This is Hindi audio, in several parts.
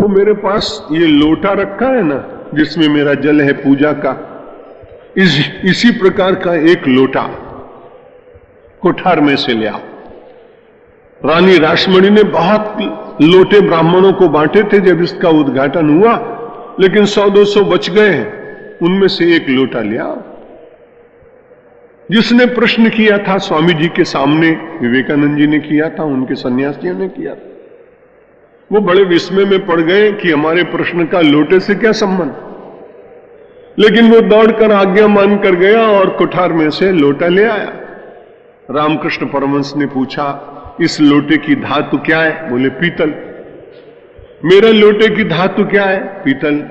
प्रभु मेरे पास ये लोटा रखा है ना जिसमें मेरा जल है पूजा का, इसी प्रकार का एक लोटा कोठार में से ले आओ। रानी रासमणी ने बहुत लोटे ब्राह्मणों को बांटे थे जब इसका उद्घाटन हुआ, लेकिन 100-200 बच गए हैं, उनमें से एक लोटा ले आओ। जिसने प्रश्न किया था स्वामी जी के सामने, विवेकानंद जी ने किया था, उनके सन्यासियों ने किया था। वो बड़े विस्मय में पड़ गए कि हमारे प्रश्न का लोटे से क्या संबंध, लेकिन वो दौड़कर आज्ञा मान कर गया और कोठार में से लोटा ले आया। रामकृष्ण परमहंस ने पूछा, इस लोटे की धातु क्या है? बोले पीतल। मेरे लोटे की धातु क्या है? पीतल।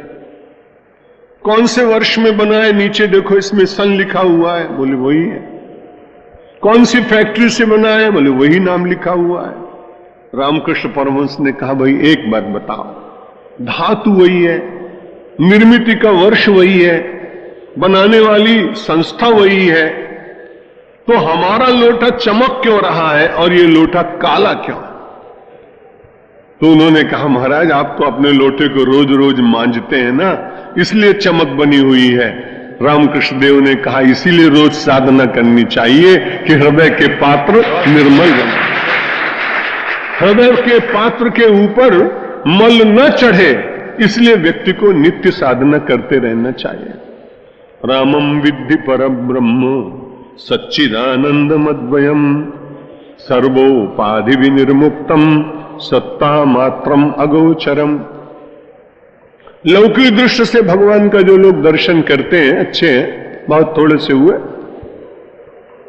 कौन से वर्ष में बना है? नीचे देखो इसमें सन लिखा हुआ है। बोले वही है। कौन सी फैक्ट्री से बना है? बोले वही नाम लिखा हुआ है। रामकृष्ण परमहंस ने कहा, भाई एक बात बताओ, धातु वही है, निर्मित का वर्ष वही है, बनाने वाली संस्था वही है, तो हमारा लोटा चमक क्यों रहा है और ये लोटा काला क्यों? तो उन्होंने कहा, महाराज आप तो अपने लोटे को रोज रोज मांजते हैं ना, इसलिए चमक बनी हुई है। रामकृष्ण देव ने कहा, इसीलिए रोज साधना करनी चाहिए कि हृदय के पात्र निर्मल बने, हृदय के पात्र के ऊपर मल न चढ़े, इसलिए व्यक्ति को नित्य साधना करते रहना चाहिए। रामम विद्धि परब्रह्म सच्चिदानंदमद्वयम् सर्वोपाधि विनिर्मुक्तम सत्ता मात्रम अगोचरम। लौकिक दृष्टि से भगवान का जो लोग दर्शन करते हैं अच्छे हैं, बहुत थोड़े से हुए।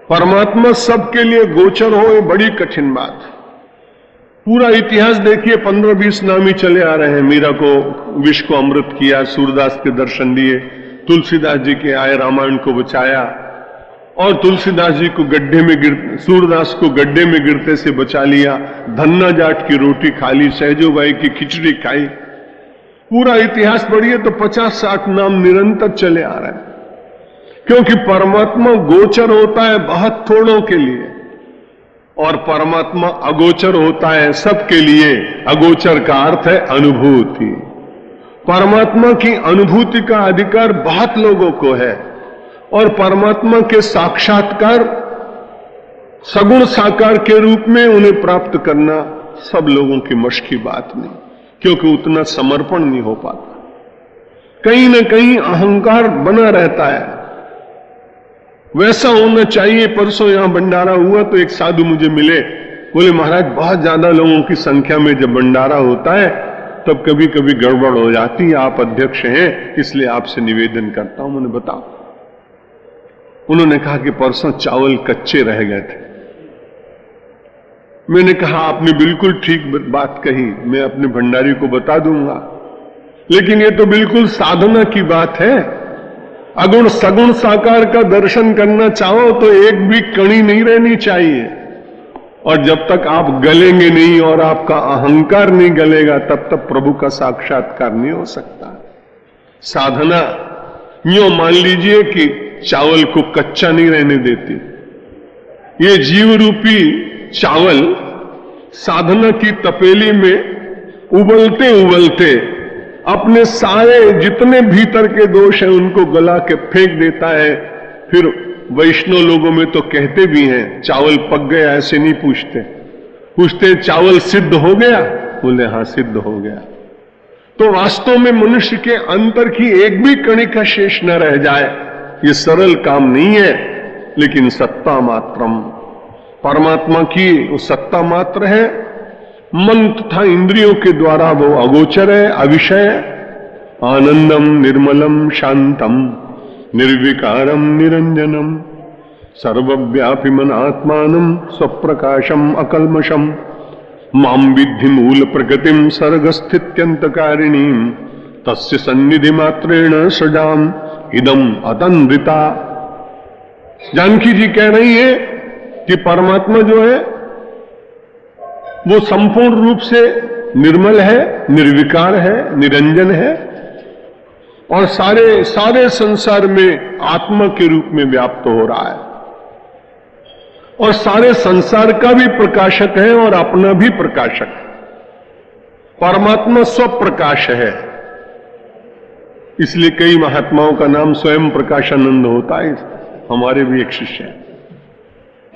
परमात्मा सबके लिए गोचर हो ये बड़ी कठिन बात। पूरा इतिहास देखिए, 15-20 नामी चले आ रहे हैं। मीरा को विष को अमृत किया, सूरदास के दर्शन दिए, तुलसीदास जी के आए, रामायण को बचाया, और तुलसीदास जी को सूरदास को गड्ढे में गिरते से बचा लिया, धन्ना जाट की रोटी खा ली, सहजोबाई की खिचड़ी खाई। पूरा इतिहास पढ़िए तो 50-60 नाम निरंतर चले आ रहे हैं, क्योंकि परमात्मा गोचर होता है बहुत थोड़ों के लिए और परमात्मा अगोचर होता है सबके लिए। अगोचर का अर्थ है अनुभूति। परमात्मा की अनुभूति का अधिकार बहुत लोगों को है और परमात्मा के साक्षात्कार सगुण साकार के रूप में उन्हें प्राप्त करना सब लोगों की मश की बात नहीं, क्योंकि उतना समर्पण नहीं हो पाता। कहीं ना कहीं अहंकार बना रहता है। वैसा होना चाहिए। परसों यहां भंडारा हुआ तो एक साधु मुझे मिले, बोले महाराज बहुत ज्यादा लोगों की संख्या में जब भंडारा होता है तब कभी कभी गड़बड़ हो जाती है, आप अध्यक्ष हैं इसलिए आपसे निवेदन करता हूं। मैंने बताओ। उन्होंने कहा कि परसों चावल कच्चे रह गए थे। मैंने कहा आपने बिल्कुल ठीक बात कही, मैं अपने भंडारी को बता दूंगा, लेकिन ये तो बिल्कुल साधना की बात है। अगुण सगुण साकार का दर्शन करना चाहो तो एक भी कणी नहीं रहनी चाहिए, और जब तक आप गलेंगे नहीं और आपका अहंकार नहीं गलेगा तब तक प्रभु का साक्षात्कार नहीं हो सकता। साधना यूं मान लीजिए कि चावल को कच्चा नहीं रहने देती। ये जीव रूपी चावल साधना की तपेली में उबलते उबलते अपने सारे जितने भीतर के दोष हैं उनको गला के फेंक देता है। फिर वैष्णव लोगों में तो कहते भी हैं चावल पक गया, ऐसे नहीं पूछते चावल सिद्ध हो गया? बोले हाँ सिद्ध हो गया। तो वास्तव में मनुष्य के अंतर की एक भी कणिका शेष न रह जाए, ये सरल काम नहीं है, लेकिन सत्ता मात्रम, परमात्मा की वो सत्ता मात्र है। मन तथा इंद्रियों के द्वारा वो अगोचर है, अविषय। आनंदम निर्मलम शांतम निर्विकारम निरंजनम सर्वव्यापी मन आत्मानम स्वप्रकाशम अकल्मषम माम विद्धि मूल प्रगतिम सर्गस्थित्यंतकारिणीम तस्य सन्निधि मात्रेण सजाम इदम अतंद्रिता। जानकी जी कह रही है कि परमात्मा जो है वो संपूर्ण रूप से निर्मल है, निर्विकार है, निरंजन है और सारे संसार में आत्मा के रूप में व्याप्त हो रहा है और सारे संसार का भी प्रकाशक है और अपना भी प्रकाशक है। परमात्मा स्वप्रकाश है, इसलिए कई महात्माओं का नाम स्वयं प्रकाशानंद होता है। हमारे भी एक शिष्य है,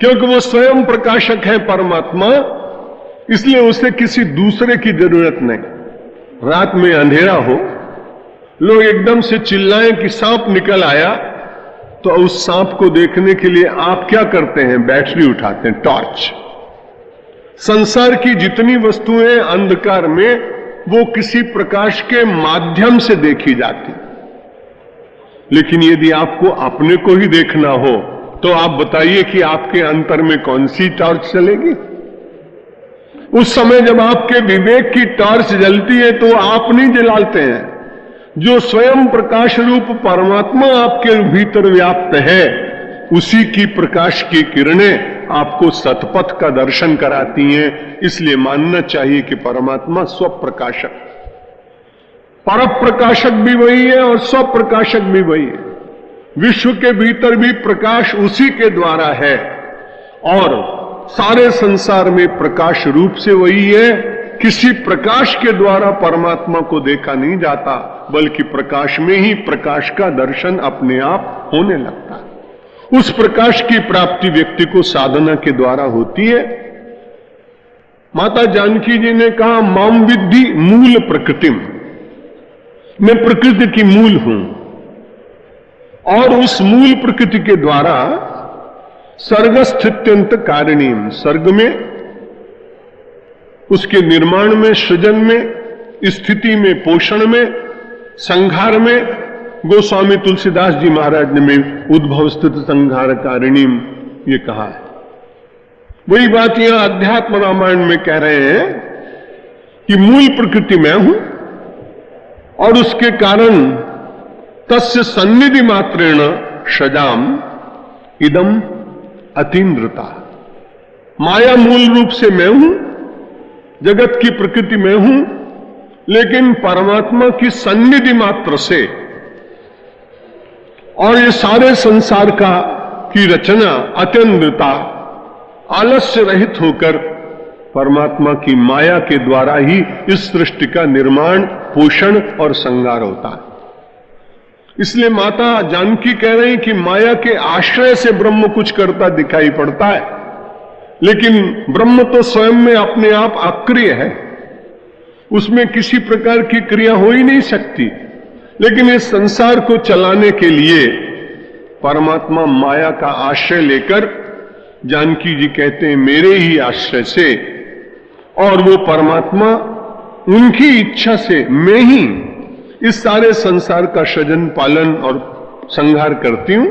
क्योंकि वो स्वयं प्रकाशक है परमात्मा, इसलिए उसे किसी दूसरे की जरूरत नहीं। रात में अंधेरा हो, लोग एकदम से चिल्लाएं कि सांप निकल आया, तो उस सांप को देखने के लिए आप क्या करते हैं? बैटरी उठाते हैं, टॉर्च। संसार की जितनी वस्तुएं अंधकार में, वो किसी प्रकाश के माध्यम से देखी जाती। लेकिन यदि आपको अपने को ही देखना हो, तो आप बताइए कि आपके अंतर में कौन सी टॉर्च चलेगी? उस समय जब आपके विवेक की टॉर्च जलती है, तो आप नहीं जलाते हैं। जो स्वयं प्रकाश रूप परमात्मा आपके भीतर व्याप्त है, उसी की प्रकाश की किरणें आपको सतपथ का दर्शन कराती हैं। इसलिए मानना चाहिए कि परमात्मा स्वप्रकाशक, परप्रकाशक भी वही है और स्वप्रकाशक भी वही है। विश्व के भीतर भी प्रकाश उसी के द्वारा है और सारे संसार में प्रकाश रूप से वही है। किसी प्रकाश के द्वारा परमात्मा को देखा नहीं जाता, बल्कि प्रकाश में ही प्रकाश का दर्शन अपने आप होने लगता है। उस प्रकाश की प्राप्ति व्यक्ति को साधना के द्वारा होती है। माता जानकी जी ने कहा, माम विद्धि मूल प्रकृतिम, मैं प्रकृति की मूल हूं और उस मूल प्रकृति के द्वारा सर्गस्थित्यंत कारिणीम, सर्ग में, उसके निर्माण में, सृजन में, स्थिति में, पोषण में, संहार में, गोस्वामी तुलसीदास जी महाराज ने में उद्भव स्थित संहार कारिणीम ये कहा है। वही बात यहां अध्यात्म रामायण में कह रहे हैं कि मूल प्रकृति मैं हूं और उसके कारण तस्य सन्निधि मात्रेण सजाम इदम अतीन्द्रता। माया मूल रूप से मैं हूं, जगत की प्रकृति मैं हूं, लेकिन परमात्मा की सन्निधि मात्र से और ये सारे संसार की रचना अतीन्द्रता, आलस्य रहित होकर परमात्मा की माया के द्वारा ही इस सृष्टि का निर्माण, पोषण और संहार होता है। इसलिए माता जानकी कह रही कि माया के आश्रय से ब्रह्म कुछ करता दिखाई पड़ता है, लेकिन ब्रह्म तो स्वयं में अपने आप अक्रिय है, उसमें किसी प्रकार की क्रिया हो ही नहीं सकती। लेकिन इस संसार को चलाने के लिए परमात्मा माया का आश्रय लेकर, जानकी जी कहते हैं मेरे ही आश्रय से, और वो परमात्मा उनकी इच्छा से मैं ही इस सारे संसार का सृजन, पालन और संहार करती हूं।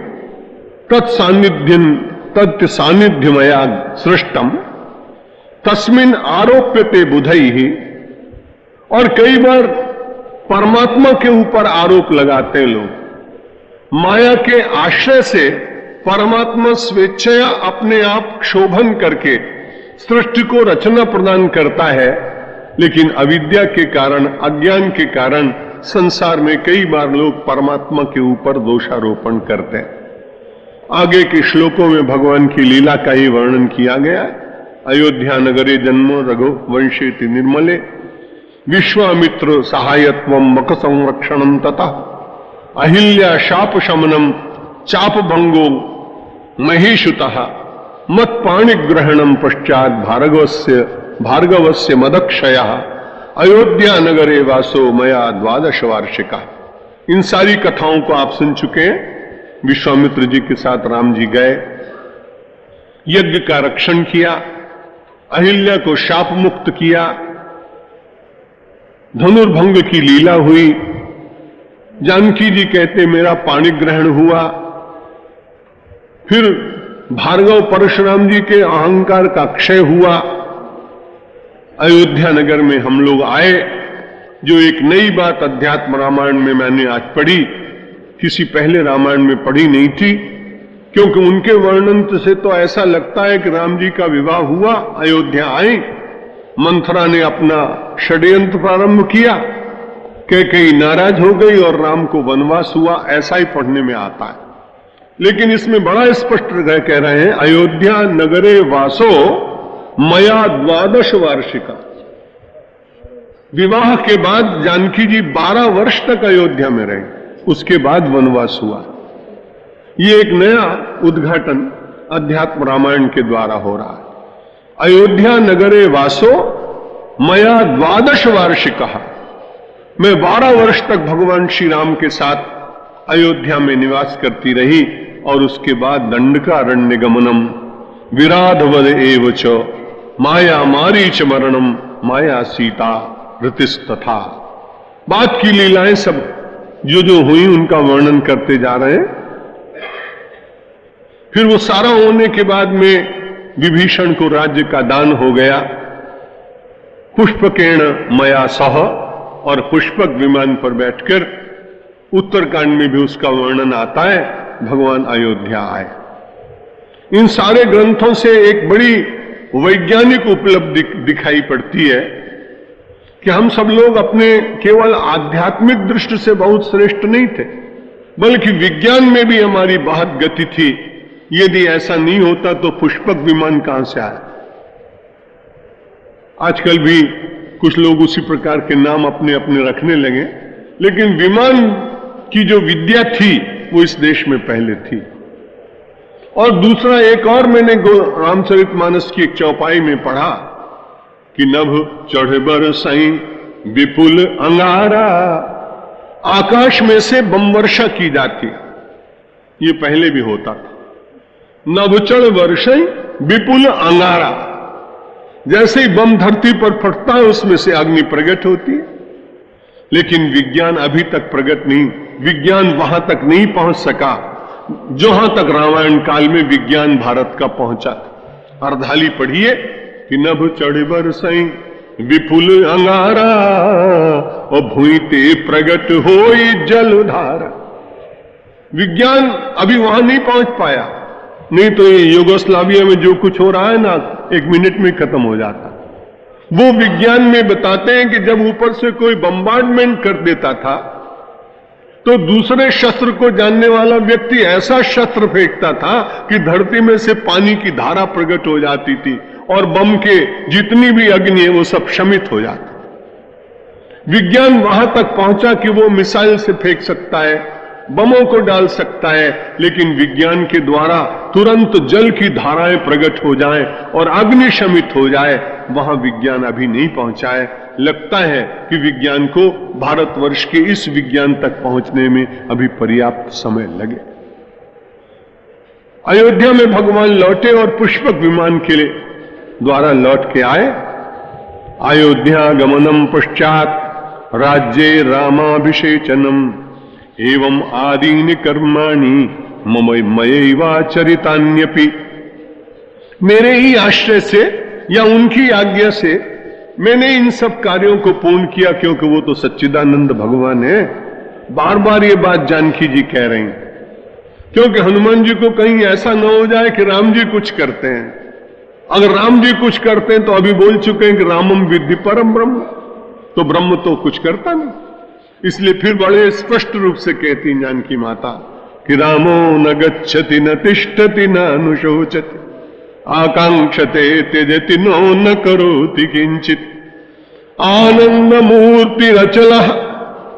तत् सानिध्यमया सृष्टम तस्मिन आरोप्यते बुधई ही। और कई बार परमात्मा के ऊपर आरोप लगाते हैं लोग। माया के आश्रय से परमात्मा स्वेच्छया अपने आप क्षोभन करके सृष्टि को रचना प्रदान करता है, लेकिन अविद्या के कारण, अज्ञान के कारण संसार में कई बार लोग परमात्मा के ऊपर दोषारोपण करते हैं। आगे के श्लोकों में भगवान की लीला का ही वर्णन किया गया है। अयोध्या नगरे जन्मो रघुवंशेति निर्मले विश्वामित्र सहायत्वम मख संरक्षणम तथा अहिल्या शाप शमनम चाप भंगो महेशुतः मत पाणिग्रहणम पश्चात भार्गवस्य मदक्षया अयोध्या नगरे वासो मया 12 वार्षिका। इन सारी कथाओं को आप सुन चुके हैं। विश्वामित्र जी के साथ राम जी गए, यज्ञ का रक्षण किया, अहिल्या को शाप मुक्त किया, धनुर्भंग की लीला हुई। जानकी जी कहते मेरा पाणिग्रहण हुआ। फिर भार्गव परशुराम जी के अहंकार का क्षय हुआ। अयोध्या नगर में हम लोग आए, जो एक नई बात अध्यात्म रामायण में मैंने आज पढ़ी, किसी पहले रामायण में पढ़ी नहीं थी, क्योंकि उनके वर्णन से तो ऐसा लगता है कि राम जी का विवाह हुआ, अयोध्या आए, मंथरा ने अपना षड्यंत्र प्रारंभ किया, कैकेयी नाराज हो गई और राम को वनवास हुआ, ऐसा ही पढ़ने में आता है। लेकिन इसमें बड़ा स्पष्ट कह रहे हैं अयोध्या नगरे वासो मया 12 वार्षिका। विवाह के बाद जानकी जी 12 वर्ष तक अयोध्या में रहे, उसके बाद वनवास हुआ। ये एक नया उद्घाटन अध्यात्म रामायण के द्वारा हो रहा है। अयोध्या नगरे वासो मया 12 वार्षिकः, मैं 12 वर्ष तक भगवान श्री राम के साथ अयोध्या में निवास करती रही। और उसके बाद दंडकारण्य गमनम विराधवद एव च माया मारीच मरणम माया सीता ऋतिस्तथा। बात की लीलाएं सब जो जो हुई उनका वर्णन करते जा रहे हैं। फिर वो सारा होने के बाद में विभीषण को राज्य का दान हो गया। पुष्पकेण मया सह, और पुष्पक विमान पर बैठकर उत्तरकांड में भी उसका वर्णन आता है, भगवान अयोध्या आए। इन सारे ग्रंथों से एक बड़ी वैज्ञानिक उपलब्धि दिखाई पड़ती है कि हम सब लोग अपने केवल आध्यात्मिक दृष्टि से बहुत श्रेष्ठ नहीं थे, बल्कि विज्ञान में भी हमारी बहुत गति थी। यदि ऐसा नहीं होता तो पुष्पक विमान कहां से आया। आजकल भी कुछ लोग उसी प्रकार के नाम अपने अपने रखने लगे, लेकिन विमान की जो विद्या थी वो इस देश में पहले थी। और दूसरा एक और मैंने रामचरितमानस की एक चौपाई में पढ़ा कि नभ चढ़ बरसई विपुल अंगारा, आकाश में से बम वर्षा की जाती। ये पहले भी होता था। नभ चढ़ बरसई विपुल अंगारा, जैसे ही बम धरती पर फटता है उसमें से अग्नि प्रकट होती है। लेकिन विज्ञान अभी तक प्रगट नहीं, विज्ञान वहां तक नहीं पहुंच सका जहां तक रामायण काल में विज्ञान भारत का पहुंचा था। अर्धाली पढ़िए कि नभ चढ़ बरसई विपुल अंगारा और भूइते प्रगट होई जलधारा। विज्ञान अभी वहां नहीं पहुंच पाया, नहीं तो ये युगोस्लाविया में जो कुछ हो रहा है ना, 1 मिनट में खत्म हो जाता। वो विज्ञान में बताते हैं कि जब ऊपर से कोई बम्बार्डमेंट कर देता था तो दूसरे शस्त्र को जानने वाला व्यक्ति ऐसा शस्त्र फेंकता था कि धरती में से पानी की धारा प्रकट हो जाती थी और बम के जितनी भी अग्नि है वो सब शमित हो जाती। विज्ञान वहां तक पहुंचा कि वो मिसाइल से फेंक सकता है, बमों को डाल सकता है, लेकिन विज्ञान के द्वारा तुरंत जल की धाराएं प्रकट हो जाएं और अग्नि शमित हो जाए, वहां विज्ञान अभी नहीं पहुंचा है। लगता है कि विज्ञान को भारतवर्ष के इस विज्ञान तक पहुंचने में अभी पर्याप्त समय लगे। अयोध्या में भगवान लौटे और पुष्पक विमान के द्वारा लौट के आए। अयोध्या गमनम पश्चात राज्ये रामाभिषेचनम एवं आदीनि कर्माणि ममैवाचरितान्यपि। मेरे ही आश्रय से या उनकी आज्ञा से मैंने इन सब कार्यों को पूर्ण किया, क्योंकि वो तो सच्चिदानंद भगवान है। बार बार ये बात जानकी जी कह रही हैं, क्योंकि हनुमान जी को कहीं ऐसा न हो जाए कि राम जी कुछ करते हैं। अगर राम जी कुछ करते हैं तो अभी बोल चुके हैं कि रामम विद्धि परम ब्रह्म, तो ब्रह्म तो कुछ करता नहीं। इसलिए फिर बड़े स्पष्ट रूप से कहती जानकी माता कि रामो न गच्छति न तिष्ठति न अनुशोचति आकांक्षते त्यजति नो न करोति किंचित आनंद मूर्ति रचल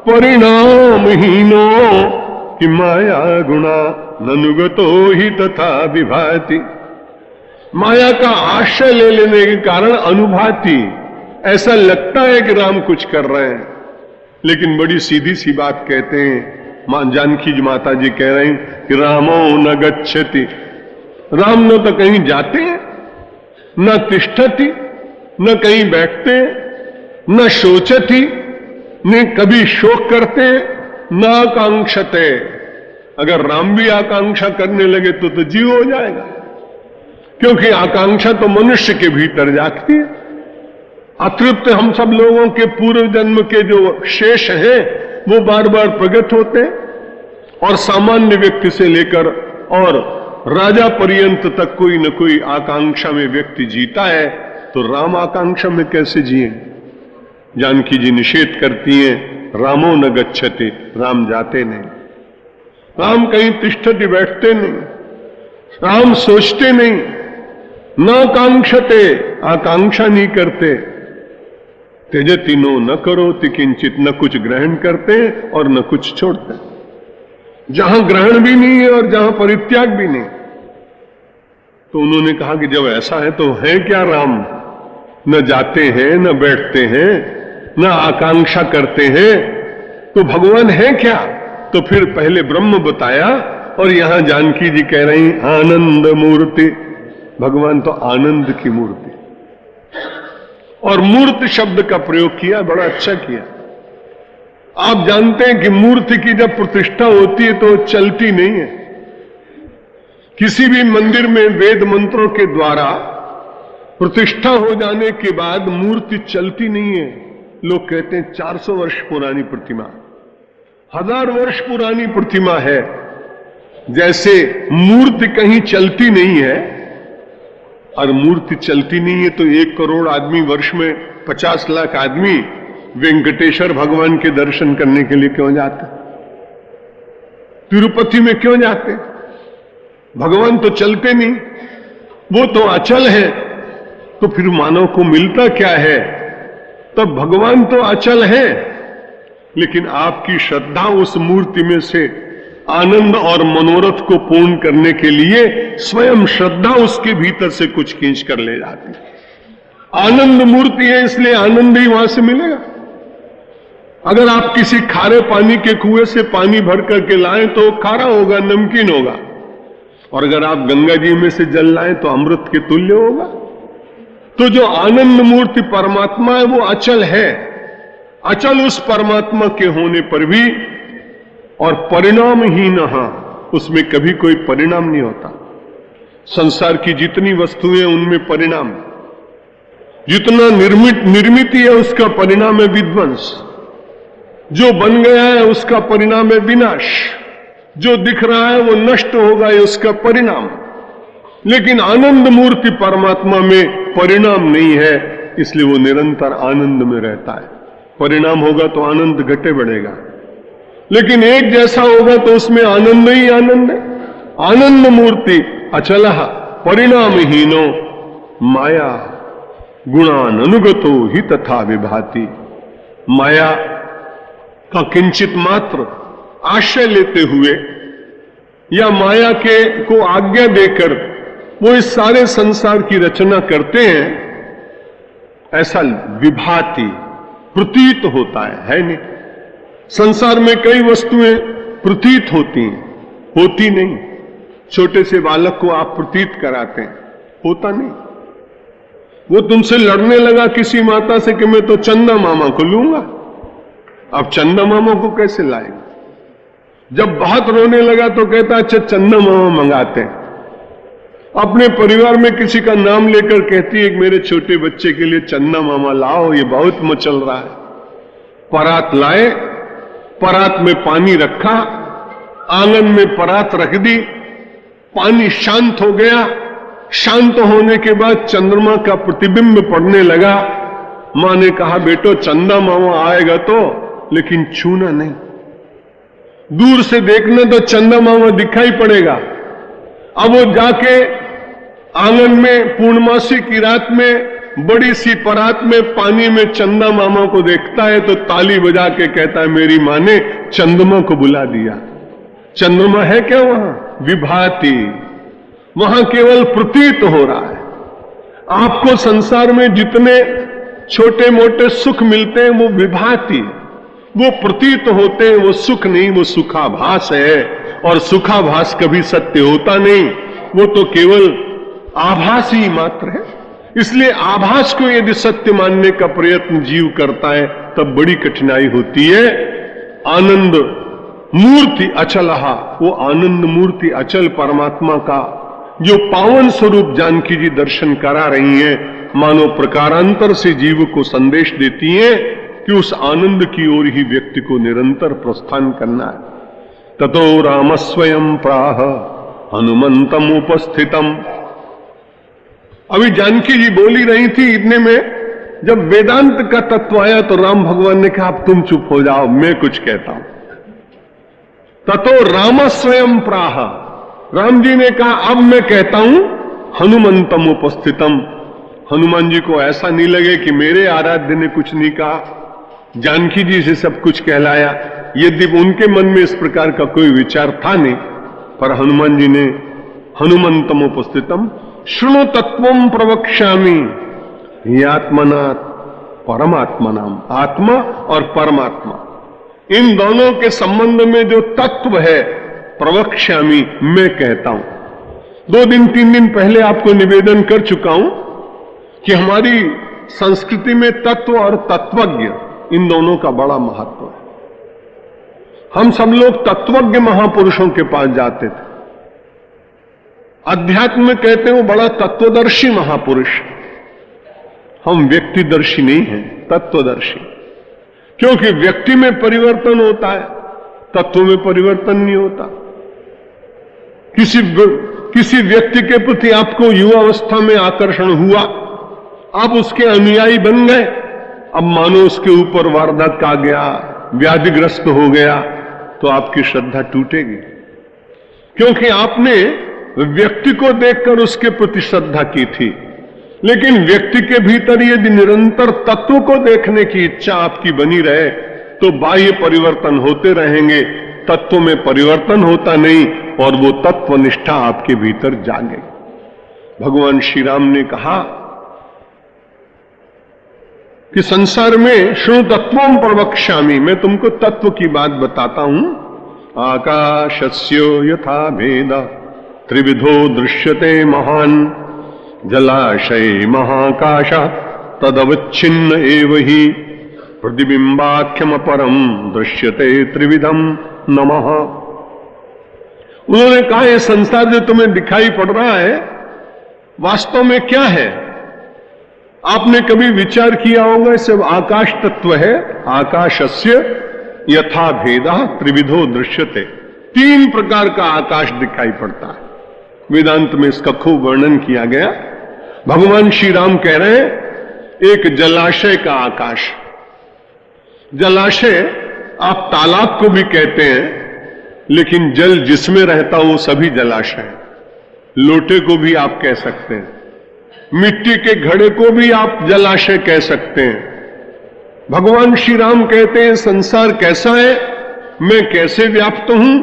परिणामहीनो कि माया गुणा ननुगतो ही तथा विभाति। माया का आश्रय ले लेने के कारण अनुभाति, ऐसा लगता है कि राम कुछ कर रहे हैं, लेकिन बड़ी सीधी सी बात कहते हैं। जानकी माता जी कह रही कि रामो न गच्छति, राम न तो कहीं जाते हैं, न तिष्ठति, न कहीं बैठते हैं, न शोचति, न कभी शोक करते, न आकांक्षते। अगर राम भी आकांक्षा करने लगे तो जीव हो जाएगा, क्योंकि आकांक्षा तो मनुष्य के भीतर जागती है। अतृप्त हम सब लोगों के पूर्व जन्म के जो शेष हैं वो बार बार प्रकट होते हैं, और सामान्य व्यक्ति से लेकर और राजा पर्यंत तक कोई न कोई आकांक्षा में व्यक्ति जीता है। तो राम आकांक्षा में कैसे जिए? जानकी जी निषेध करती हैं, रामो न गच्छति, राम जाते नहीं, राम कहीं तिष्ठति बैठते नहीं, राम सोचते नहीं, न कांक्षते, आकांक्षा नहीं करते, त्यजति नो न करोति किंचित, न कुछ ग्रहण करते और न कुछ छोड़ते। जहां ग्रहण भी नहीं है और जहां परित्याग भी नहीं। तो उन्होंने कहा कि जब ऐसा है तो है क्या राम? न जाते हैं, न बैठते हैं, न आकांक्षा करते हैं, तो भगवान है क्या? तो फिर पहले ब्रह्म बताया और यहां जानकी जी कह रही आनंद मूर्ति। भगवान तो आनंद की मूर्ति, और मूर्ति शब्द का प्रयोग किया, बड़ा अच्छा किया। आप जानते हैं कि मूर्ति की जब प्रतिष्ठा होती है तो चलती नहीं है। किसी भी मंदिर में वेद मंत्रों के द्वारा प्रतिष्ठा हो जाने के बाद मूर्ति चलती नहीं है। लोग कहते हैं 400 वर्ष पुरानी प्रतिमा, 1000 वर्ष पुरानी प्रतिमा है। जैसे मूर्ति कहीं चलती नहीं है, और मूर्ति चलती नहीं है तो 1 करोड़ आदमी, वर्ष में 50 लाख आदमी वेंकटेश्वर भगवान के दर्शन करने के लिए क्यों जाते? तिरुपति में क्यों जाते? भगवान तो चलते नहीं, वो तो अचल है। तो फिर मानव को मिलता क्या है? तब भगवान तो अचल है, लेकिन आपकी श्रद्धा उस मूर्ति में से आनंद और मनोरथ को पूर्ण करने के लिए स्वयं श्रद्धा उसके भीतर से कुछ खींच कर ले जाती है। आनंद मूर्ति है, इसलिए आनंद ही वहां से मिलेगा। अगर आप किसी खारे पानी के कुएं से पानी भर करके लाएं तो खारा होगा, नमकीन होगा, और अगर आप गंगा जी में से जल लाएं तो अमृत के तुल्य होगा। तो जो आनंद मूर्ति परमात्मा है वो अचल है। अचल उस परमात्मा के होने पर भी, और परिणामहीन, उसमें कभी कोई परिणाम नहीं होता। संसार की जितनी वस्तुएं उनमें परिणाम, जितना निर्मित है उसका परिणाम है विध्वंस, जो बन गया है उसका परिणाम है विनाश, जो दिख रहा है वो नष्ट होगा, ये उसका परिणाम। लेकिन आनंद मूर्ति परमात्मा में परिणाम नहीं है, इसलिए वो निरंतर आनंद में रहता है। परिणाम होगा तो आनंद घटे बढ़ेगा, लेकिन एक जैसा होगा तो उसमें आनंद ही आनंद है। आनंद मूर्ति अचल परिणामहीनो माया गुणान अनुगतो ही तथा विभाति। माया का किंचित मात्र आश्रय लेते हुए या माया के को आज्ञा देकर वो इस सारे संसार की रचना करते हैं, ऐसा विभाति प्रतीत होता है नहीं। संसार में कई वस्तुएं प्रतीत होती हैं, होती नहीं। छोटे से बालक को आप प्रतीत कराते हैं, होता नहीं। वो तुमसे लड़ने लगा किसी माता से कि मैं तो चंदा मामा को लूंगा, अब चंदा मामा को कैसे लाएगा? जब बहुत रोने लगा तो कहता अच्छा चंदा मामा मंगाते हैं। अपने परिवार में किसी का नाम लेकर कहती है मेरे छोटे बच्चे के लिए चंदा मामा लाओ, ये बहुत मचल रहा है। परात लाए, परात में पानी रखा, आंगन में परात रख दी, पानी शांत हो गया। शांत होने के बाद चंद्रमा का प्रतिबिंब पड़ने लगा। मां ने कहा बेटो चंदा मामा आएगा तो, लेकिन छूना नहीं, दूर से देखना तो चंदा मामा दिखाई पड़ेगा। अब वो जाके आंगन में पूर्णमासी की रात में बड़ी सी परात में पानी में चंदा मामा को देखता है तो ताली बजा के कहता है मेरी मां ने चंद्रमा को बुला दिया। चंद्रमा है क्या वहां? विभाति, वहां केवल प्रतीत हो रहा है। आपको संसार में जितने छोटे मोटे सुख मिलते हैं वो विभाति, वो प्रतीत होते हैं, वो सुख नहीं, वो सुखाभास है। और सुखाभास कभी सत्य होता नहीं, वो तो केवल आभास ही मात्र है। इसलिए आभास को यदि सत्य मानने का प्रयत्न जीव करता है तब बड़ी कठिनाई होती है। आनंद मूर्ति अचलहा, वो आनंद मूर्ति अचल परमात्मा का जो पावन स्वरूप जानकी जी दर्शन करा रही हैं, मानो प्रकारांतर से जीव को संदेश देती हैं कि उस आनंद की ओर ही व्यक्ति को निरंतर प्रस्थान करना है। ततो राम स्वयं प्राह हनुमंतम उपस्थितम। अभी जानकी जी बोली रही थी, इतने में जब वेदांत का तत्व आया तो राम भगवान ने कहा अब तुम चुप हो जाओ, मैं कुछ कहता हूं। ततो राम स्वयं प्राह, राम जी ने कहा अब मैं कहता हूं हनुमंतम उपस्थितम। हनुमान जी को ऐसा नहीं लगे कि मेरे आराध्य ने कुछ नहीं कहा, जानकी जी से सब कुछ कहलाया। यदि उनके मन में इस प्रकार का कोई विचार था नहीं, पर हनुमान जी ने हनुमंतम उपस्थितम शृणु तत्वम प्रवक्ष्यामि ही आत्मना परमात्मनाम, आत्मा और परमात्मा इन दोनों के संबंध में जो तत्व है प्रवक्ष्यामि, मैं कहता हूं। 2 दिन 3 दिन पहले आपको निवेदन कर चुका हूं कि हमारी संस्कृति में तत्व और तत्वज्ञ इन दोनों का बड़ा महत्व है। हम सब लोग तत्वज्ञ महापुरुषों के पास जाते थे। अध्यात्म में कहते हैं वो बड़ा तत्वदर्शी महापुरुष। हम व्यक्तिदर्शी नहीं हैं, तत्वदर्शी। क्योंकि व्यक्ति में परिवर्तन होता है, तत्व में परिवर्तन नहीं होता। किसी व्यक्ति के प्रति आपको युवावस्था में आकर्षण हुआ, आप उसके अनुयायी बन गए, अब मानो उसके ऊपर वारदात आ गया, व्याधिग्रस्त हो गया, तो आपकी श्रद्धा टूटेगी। क्योंकि आपने व्यक्ति को देखकर उसके प्रति श्रद्धा की थी। लेकिन व्यक्ति के भीतर यदि निरंतर तत्व को देखने की इच्छा आपकी बनी रहे तो बाह्य परिवर्तन होते रहेंगे, तत्व में परिवर्तन होता नहीं और वो तत्वनिष्ठा आपके भीतर जागेगी। भगवान श्री राम ने कहा कि संसार में शृणु तत्वम प्रवक्ष्यामि, मैं तुमको तत्व की बात बताता हूं। आकाशस्यो यथा भेद त्रिविधो दृश्यते महान, जलाशय महाकाश तदवच्छिन्न एव हि प्रतिबिंबाख्यम परम दृश्यते त्रिविधम नमः। उन्होंने कहा यह संसार जो तुम्हें दिखाई पड़ रहा है वास्तव में क्या है? आपने कभी विचार किया होगा इसे आकाश तत्व है। आकाशस्य यथा भेदा त्रिविधो दृश्यते, 3 प्रकार का आकाश दिखाई पड़ता है। वेदांत में इसका खूब वर्णन किया गया। भगवान श्री राम कह रहे हैं एक जलाशय का आकाश। जलाशय आप तालाब को भी कहते हैं, लेकिन जल जिसमें रहता हो वो सभी जलाशय। लोटे को भी आप कह सकते हैं, मिट्टी के घड़े को भी आप जलाशय कह सकते हैं। भगवान श्री राम कहते हैं संसार कैसा है, मैं कैसे व्याप्त हूं।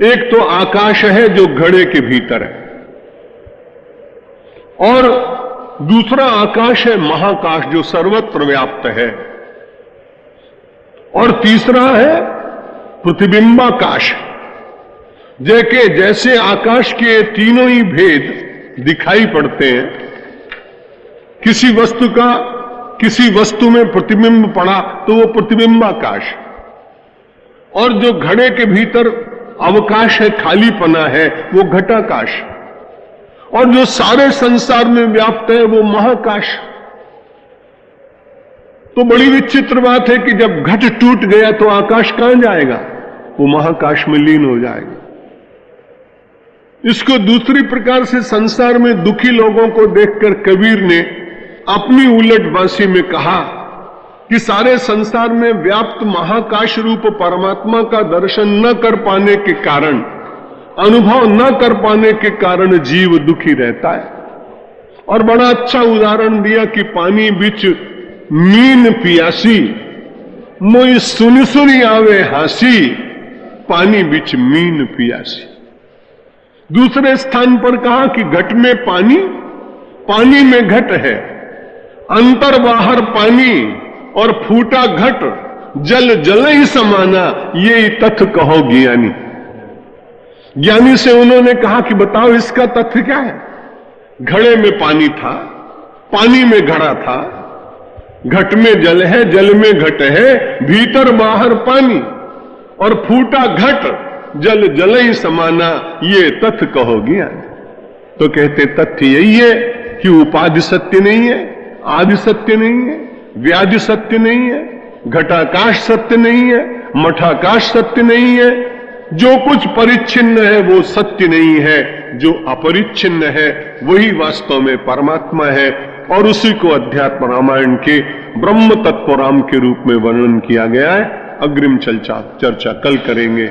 एक तो आकाश है जो घड़े के भीतर है, और दूसरा आकाश है महाकाश जो सर्वत्र व्याप्त है, और तीसरा है प्रतिबिंबाकाश। जैसे आकाश के तीनों ही भेद दिखाई पड़ते हैं। किसी वस्तु का किसी वस्तु में प्रतिबिंब पड़ा तो वो प्रतिबिंबाकाश, और जो घड़े के भीतर अवकाश है, खालीपना है, वो घटाकाश, और जो सारे संसार में व्याप्त है वो महाकाश। तो बड़ी विचित्र बात है कि जब घट टूट गया तो आकाश कहां जाएगा? वो महाकाश में लीन हो जाएगा। इसको दूसरी प्रकार से संसार में दुखी लोगों को देखकर कबीर ने अपनी उलटबांसी में कहा कि सारे संसार में व्याप्त महाकाश रूप परमात्मा का दर्शन न कर पाने के कारण, अनुभव न कर पाने के कारण जीव दुखी रहता है। और बड़ा अच्छा उदाहरण दिया कि पानी बिच मीन पियासी, मोई सुनी सुनी आवे हासी, पानी बिच मीन पियासी। दूसरे स्थान पर कहा कि घट में पानी, पानी में घट है, अंतर बाहर पानी और फूटा घट, जल जल ही समाना, ये तथ्य कहो ज्ञानी। ज्ञानी से उन्होंने कहा कि बताओ इसका तथ्य क्या है? घड़े में पानी था, पानी में घड़ा था, घट में जल है, जल में घट है, भीतर बाहर पानी और फूटा घट, जल जल ही समाना, ये तथ्य कहो ज्ञानी। तो कहते तथ्य यही है कि उपाधि सत्य नहीं है, आदि सत्य नहीं है, व्याधि सत्य नहीं है, घटाकाश सत्य नहीं है, मठाकाश सत्य नहीं है। जो कुछ परिच्छिन्न है वो सत्य नहीं है, जो अपरिच्छिन्न है वही वास्तव में परमात्मा है। और उसी को अध्यात्म रामायण के ब्रह्म तत्व राम के रूप में वर्णन किया गया है। अग्रिम चर्चा कल करेंगे।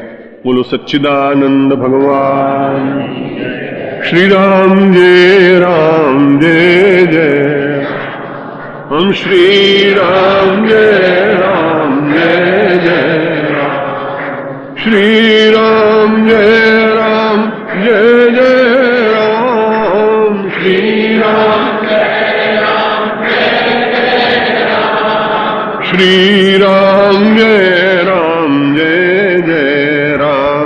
बोलो सच्चिदानंद भगवान श्री राम जय जय हम श्री राम जय जय राम श्री राम जय जय राम श्री राम श्री राम जय जय राम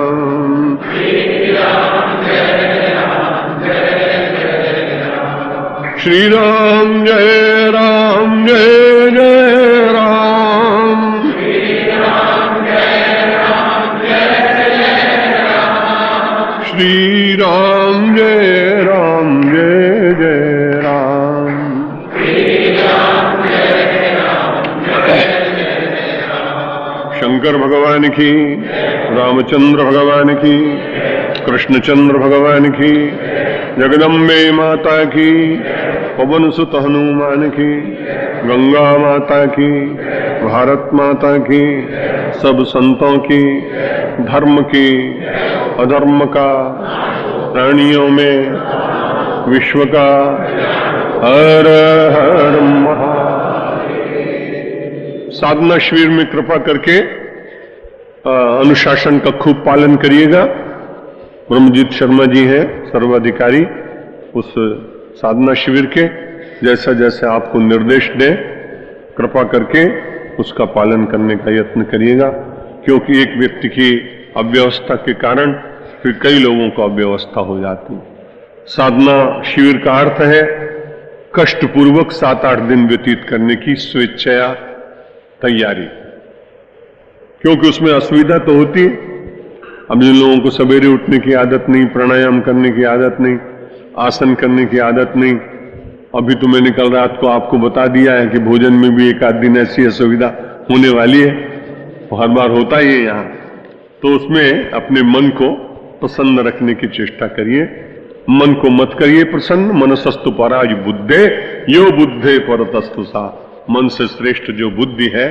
श्री राम जय जय राम श्री राम जय जय राम शंकर भगवान की, रामचंद्र भगवान की, कृष्णचंद्र भगवान की, जगदम्बे माता की, पवन सुत हनुमान की, गंगा माता की, भारत माता की, सब संतों की, धर्म की, अधर्म का, प्राणियों में, विश्व का, हर हर महादेव। साधना शिविर में कृपा करके अनुशासन का खूब पालन करिएगा। ब्रह्मजीत शर्मा जी हैं सर्वाधिकारी उस साधना शिविर के, जैसा जैसे आपको निर्देश दें कृपा करके उसका पालन करने का यत्न करिएगा, क्योंकि एक व्यक्ति की अव्यवस्था के कारण फिर कई लोगों को अव्यवस्था हो जाती है। साधना शिविर का अर्थ है कष्टपूर्वक 7-8 दिन व्यतीत करने की स्वेच्छया तैयारी, क्योंकि उसमें असुविधा तो होती है। अब जिन लोगों को सवेरे उठने की आदत नहीं, प्राणायाम करने की आदत नहीं, आसन करने की आदत नहीं, अभी तो मैंने कल रात को आपको बता दिया है कि भोजन में भी एक आध दिन ऐसी असुविधा होने वाली है, तो हर बार होता ही है यहाँ। तो उसमें अपने मन को प्रसन्न रखने की चेष्टा करिए। मन को मत करिए प्रसन्न, मनसस्तु पराज बुद्धे यो बुद्धे परतस्तु सा। मन से श्रेष्ठ जो बुद्धि है,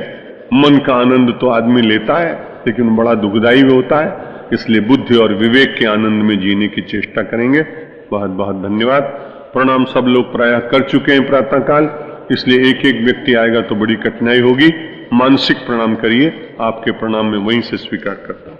मन का आनंद तो आदमी लेता है लेकिन बड़ा दुखदायी होता है, इसलिए बुद्धि और विवेक के आनंद में जीने की चेष्टा करेंगे। बहुत बहुत धन्यवाद। प्रणाम सब लोग प्रायः कर चुके हैं प्रातःकाल, इसलिए एक एक व्यक्ति आएगा तो बड़ी कठिनाई होगी। मानसिक प्रणाम करिए, आपके प्रणाम में वहीं से स्वीकार करता हूं।